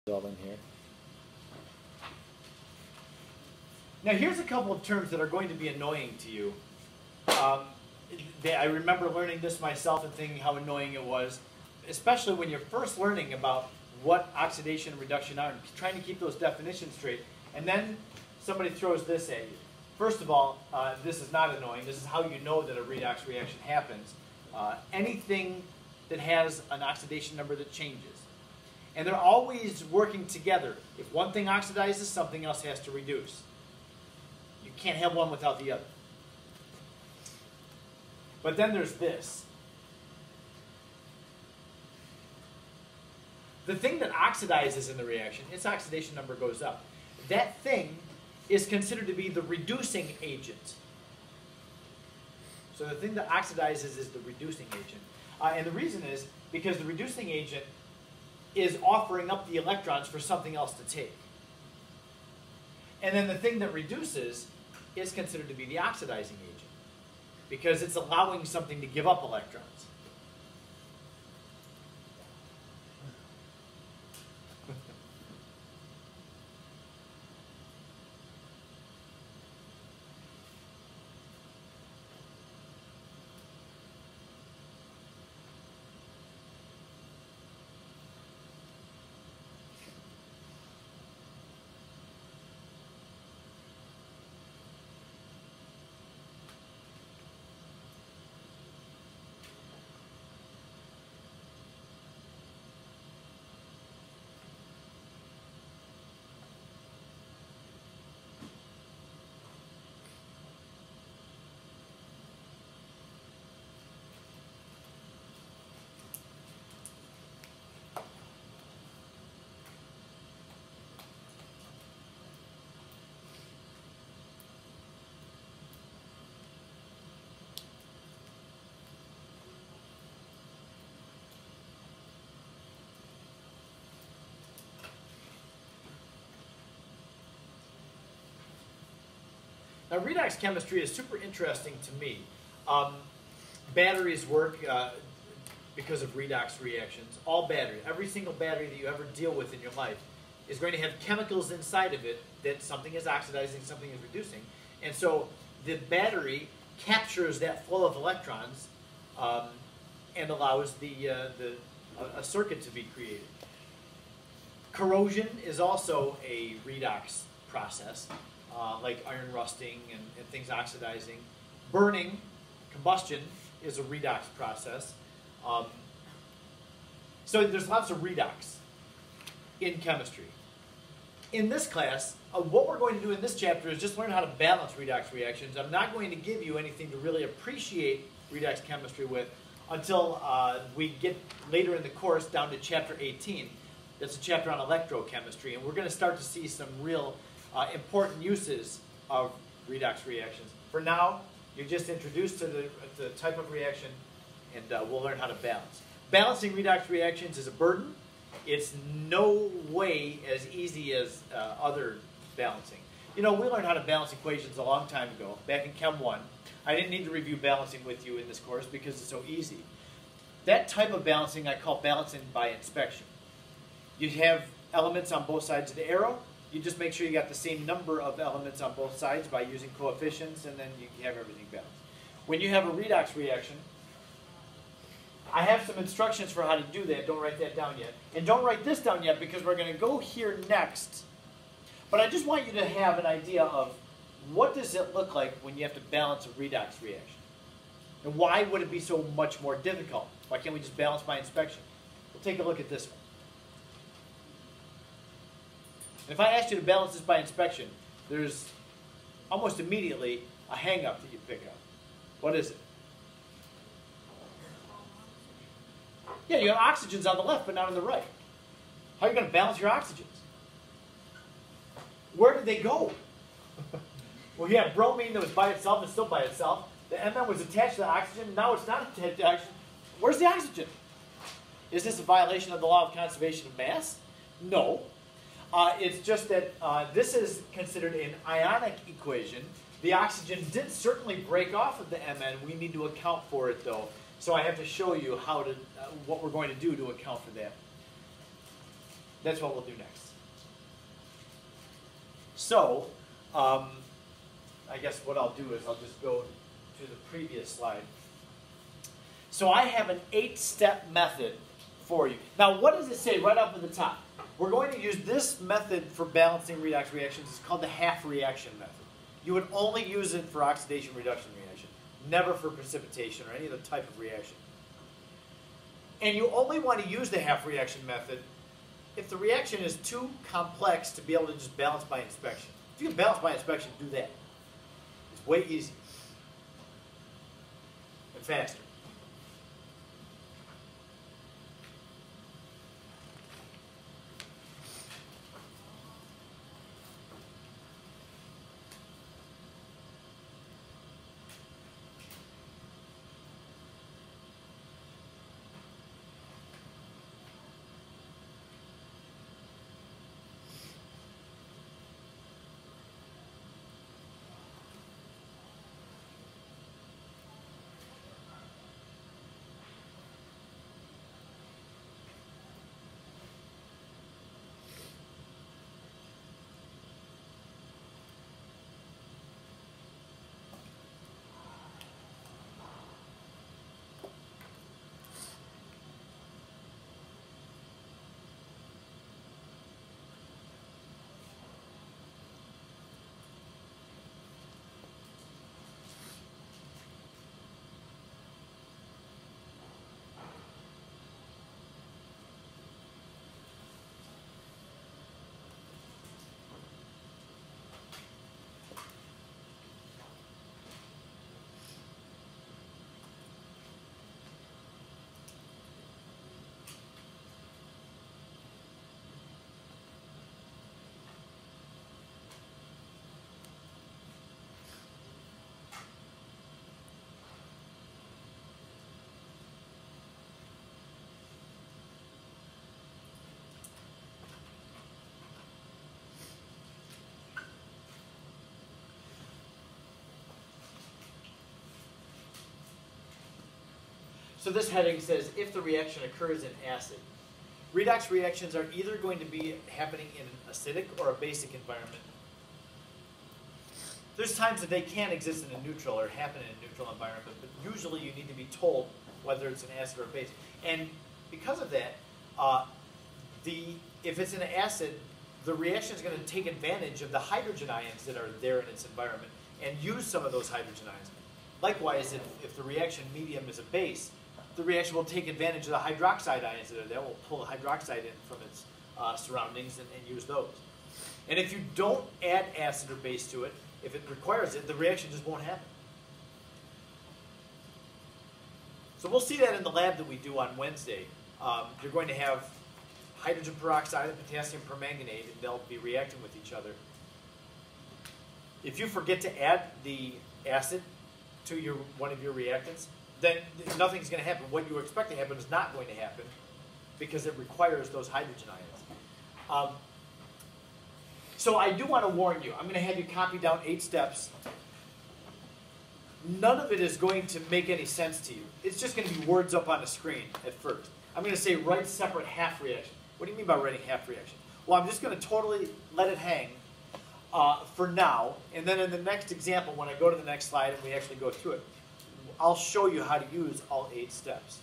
All in here. Now here's a couple of terms that are going to be annoying to you. I remember learning this myself and thinking how annoying it was, especially when you're first learning about what oxidation and reduction are and trying to keep those definitions straight. And then somebody throws this at you. First of all, this is not annoying. This is how you know that a redox reaction happens. Anything that has an oxidation number that changes. And they're always working together. If one thing oxidizes, something else has to reduce. You can't have one without the other. But then there's this. The thing that oxidizes in the reaction, its oxidation number goes up. That thing is considered to be the reducing agent. So the thing that oxidizes is the reducing agent. And the reason is because the reducing agent is offering up the electrons for something else to take. And then the thing that reduces is considered to be the oxidizing agent because it's allowing something to give up electrons. Now, redox chemistry is super interesting to me. Batteries work because of redox reactions. All batteries, every single battery that you ever deal with in your life is going to have chemicals inside of it that something is oxidizing, something is reducing. And so the battery captures that flow of electrons and allows a circuit to be created. Corrosion is also a redox process. Like iron rusting and things oxidizing. Burning, combustion, is a redox process. So there's lots of redox in chemistry. In this class, what we're going to do in this chapter is just learn how to balance redox reactions. I'm not going to give you anything to really appreciate redox chemistry with until we get later in the course down to chapter 18. That's a chapter on electrochemistry, and we're going to start to see some real important uses of redox reactions. For now, you're just introduced to the type of reaction, and we'll learn how to balance. Balancing redox reactions is a burden. It's no way as easy as other balancing. You know, we learned how to balance equations a long time ago, back in Chem 1. I didn't need to review balancing with you in this course because it's so easy. That type of balancing I call balancing by inspection. You have elements on both sides of the arrow. You just make sure you got the same number of elements on both sides by using coefficients, and then you have everything balanced. When you have a redox reaction, I have some instructions for how to do that. Don't write that down yet. And don't write this down yet because we're going to go here next. But I just want you to have an idea of what does it look like when you have to balance a redox reaction. And why would it be so much more difficult? Why can't we just balance by inspection? We'll take a look at this one. If I asked you to balance this by inspection, there's almost immediately a hang-up that you pick up. What is it? Yeah, you have oxygens on the left, but not on the right. How are you going to balance your oxygens? Where did they go? Well, you have bromine that was by itself and still by itself. The Mn was attached to the oxygen. Now it's not attached to the oxygen. Where's the oxygen? Is this a violation of the law of conservation of mass? No. It's just that this is considered an ionic equation. The oxygen did certainly break off of the Mn. We need to account for it, though. So I have to show you how to, what we're going to do to account for that. That's what we'll do next. So, I guess what I'll do is I'll just go to the previous slide. So I have an 8-step method for you. Now, what does it say right up at the top? We're going to use this method for balancing redox reactions. It's called the half reaction method. You would only use it for oxidation reduction reaction, never for precipitation or any other type of reaction. And you only want to use the half reaction method if the reaction is too complex to be able to just balance by inspection. If you can balance by inspection, do that. It's way easier and faster. So this heading says, if the reaction occurs in acid. Redox reactions are either going to be happening in an acidic or a basic environment. There's times that they can exist in a neutral or happen in a neutral environment, but usually you need to be told whether it's an acid or a base. And because of that, if it's an acid, the reaction is going to take advantage of the hydrogen ions that are there in its environment and use some of those hydrogen ions. Likewise, if the reaction medium is a base, the reaction will take advantage of the hydroxide ions that are there. Will pull the hydroxide in from its surroundings and use those. And if you don't add acid or base to it, if it requires it, the reaction just won't happen. So we'll see that in the lab that we do on Wednesday. You're going to have hydrogen peroxide and potassium permanganate, and they'll be reacting with each other. If you forget to add the acid to one of your reactants, then nothing's going to happen. What you expect to happen is not going to happen because it requires those hydrogen ions. So I do want to warn you. I'm going to have you copy down 8 steps. None of it is going to make any sense to you. It's just going to be words up on the screen at first. I'm going to say write separate half reaction. What do you mean by writing half reaction? Well, I'm just going to totally let it hang for now. And then in the next example, when I go to the next slide and we actually go through it, I'll show you how to use all 8 steps.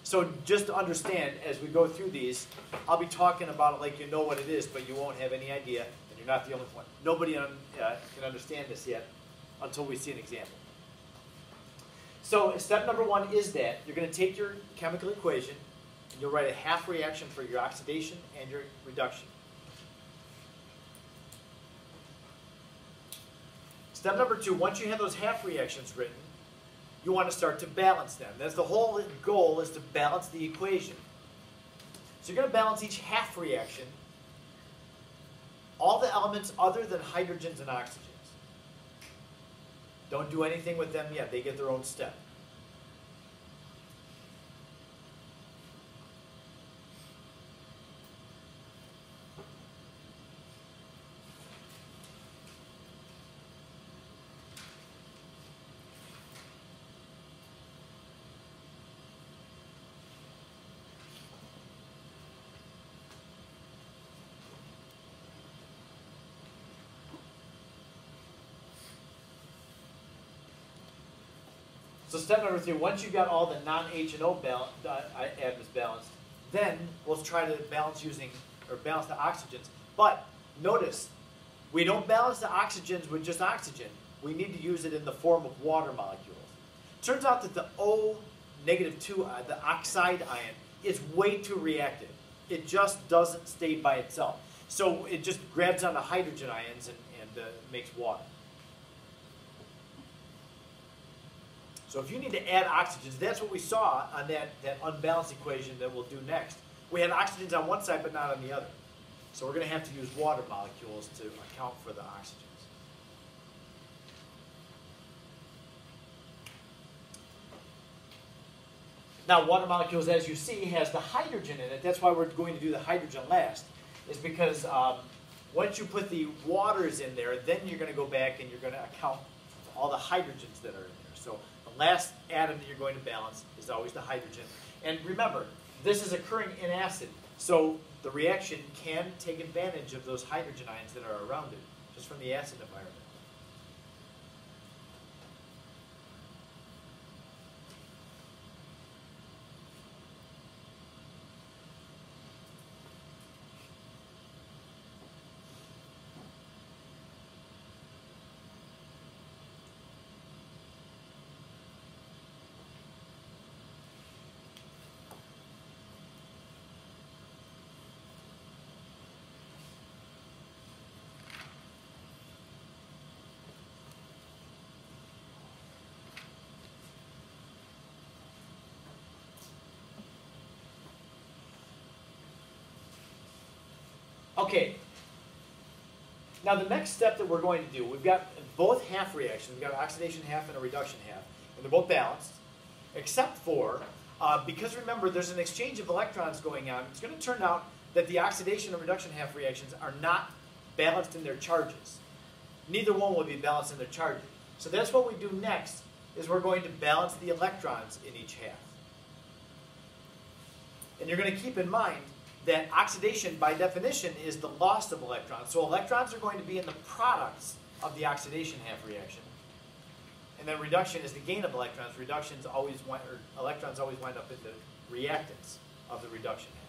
So just to understand, as we go through these, I'll be talking about it like you know what it is, but you won't have any idea, and you're not the only one. Nobody can understand this yet until we see an example. So step number 1 is that you're going to take your chemical equation, and you'll write a half reaction for your oxidation and your reduction. Step number 2, once you have those half reactions written, you want to start to balance them. That's the whole goal, is to balance the equation. So you're going to balance each half reaction, all the elements other than hydrogens and oxygens. Don't do anything with them yet. They get their own step. So step number 3, once you've got all the non-H and O atoms balanced, then we'll try to balance balance the oxygens. But notice, we don't balance the oxygens with just oxygen. We need to use it in the form of water molecules. Turns out that the O-2, the oxide ion, is way too reactive. It just doesn't stay by itself. So it just grabs onto hydrogen ions and makes water. So if you need to add oxygens, that's what we saw on that unbalanced equation that we'll do next. We had oxygens on one side but not on the other. So we're going to have to use water molecules to account for the oxygens. Now, water molecules, as you see, has the hydrogen in it. That's why we're going to do the hydrogen last, is because once you put the waters in there, then you're going to go back and you're going to account for all the hydrogens that are in there. So the last atom that you're going to balance is always the hydrogen. And remember, this is occurring in acid, so the reaction can take advantage of those hydrogen ions that are around it, just from the acid environment. Okay, now the next step that we're going to do, we've got both half reactions. We've got an oxidation half and a reduction half, and they're both balanced, except for, because remember, there's an exchange of electrons going on, it's going to turn out that the oxidation and reduction half reactions are not balanced in their charges. Neither one will be balanced in their charges. So that's what we do next, is we're going to balance the electrons in each half. And you're going to keep in mind that oxidation, by definition, is the loss of electrons. So electrons are going to be in the products of the oxidation half reaction. And then reduction is the gain of electrons. Electrons always wind up in the reactants of the reduction half.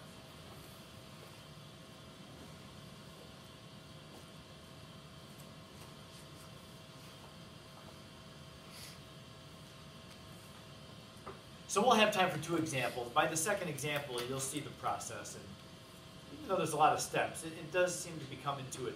So we'll have time for 2 examples. By the second example, you'll see the process. And even though there's a lot of steps, it does seem to become intuitive.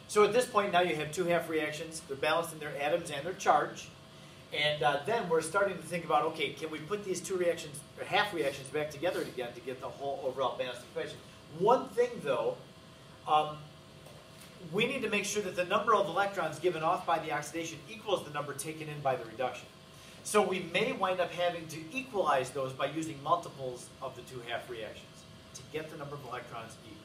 So at this point now you have 2 half reactions. They're balanced in their atoms and their charge. And then we're starting to think about, okay, can we put these 2 reactions, or half reactions, back together again to get the whole overall balanced equation? One thing though, we need to make sure that the number of electrons given off by the oxidation equals the number taken in by the reduction. So we may wind up having to equalize those by using multiples of the 2 half reactions to get the number of electrons equal.